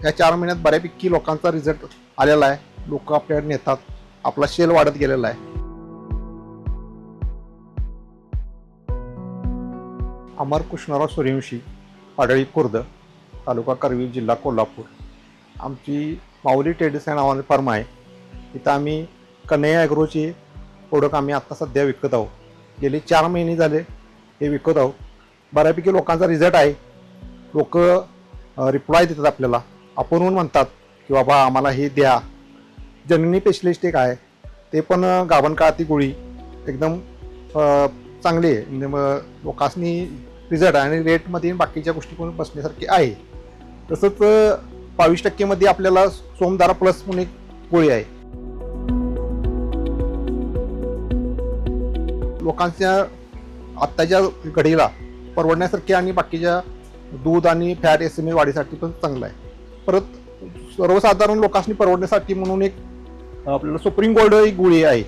या 4 महिन्यात बऱ्यापैकी लोकांचा रिझल्ट आलेला आहे. लोक आपल्याकडे नेतात, आपला शेल वाढत गेलेला आहे. अमर कृष्णराव सूर्यवंशी, पाडळी खुर्द, तालुका करवीर, जिल्हा कोल्हापूर. आमची माऊली ट्रेडर्स या नावाने फर्म आहे. इथं आम्ही कन्हैया ॲग्रोचे प्रोडक्ट आम्ही आत्ता सध्या विकत आहोत. गेले 4 महिने झाले हे विकत आहोत. बऱ्यापैकी लोकांचा रिझल्ट आहे. लोक रिप्लाय देतात आपल्याला, आपण म्हणतात की बाबा आम्हाला हे द्या. जननी स्पेशलिस्ट एक आहे, ते पण गाभण काळाती गोळी एकदम चांगली आहे. म्हणजे लोकांनी रिझल्ट आहे आणि रेटमध्ये बाकीच्या गोष्टी पण बसण्यासारखी आहे. तसंच 22% आपल्याला सोमदारा प्लस म्हणून एक गोळी आहे. लोकांच्या आत्ताच्या घडीला परवडण्यासारखी आणि बाकीच्या दूध आणि फॅट SMA वाढीसाठी पण चांगलं आहे. परत सर्वसाधारण लोकांनी परवडण्यासाठी म्हणून एक आपल्याला सुप्रीम गोल्ड एक गोळी आहे,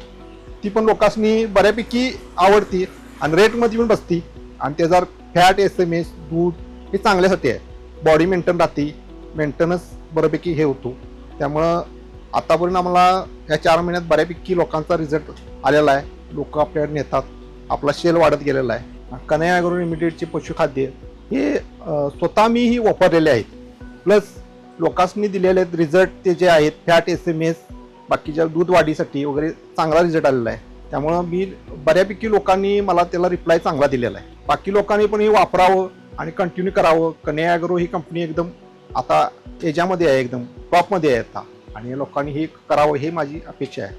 ती पण लोकांनी बऱ्यापैकी आवडती आणि रेटमध्ये पण बसती आणि त्याचा फॅट SMS दूध हे चांगल्यासाठी आहे. बॉडी मेंटेन राहते, मेंटेनन्स बऱ्यापैकी हे होतो. त्यामुळं आतापर्यंत आम्हाला या 4 महिन्यात बऱ्यापैकी लोकांचा रिझल्ट आलेला आहे. लोक आपल्याकडे नेतात, आपला शेल वाढत गेलेला आहे. कन्हैया ॲग्रो लिमिटेडचे पशुखाद्य हे स्वतः मीही वापरलेले आहेत. प्लस लोकांनी दिलेले रिझल्ट ते जे आहेत फॅट SMS बाकीच्या दूध वाढीसाठी वगैरे चांगला रिझल्ट आलेला आहे. त्यामुळं मी बऱ्यापैकी लोकांनी मला त्याला रिप्लाय चांगला दिलेला आहे. बाकी लोकांनी पण हे वापरावं आणि कंटिन्यू करावं. कन्हैया ॲग्रो ही कंपनी एकदम आता याच्यामध्ये आहे, एकदम टॉपमध्ये आहे आता, आणि लोकांनी हे करावं हे माझी अपेक्षा आहे.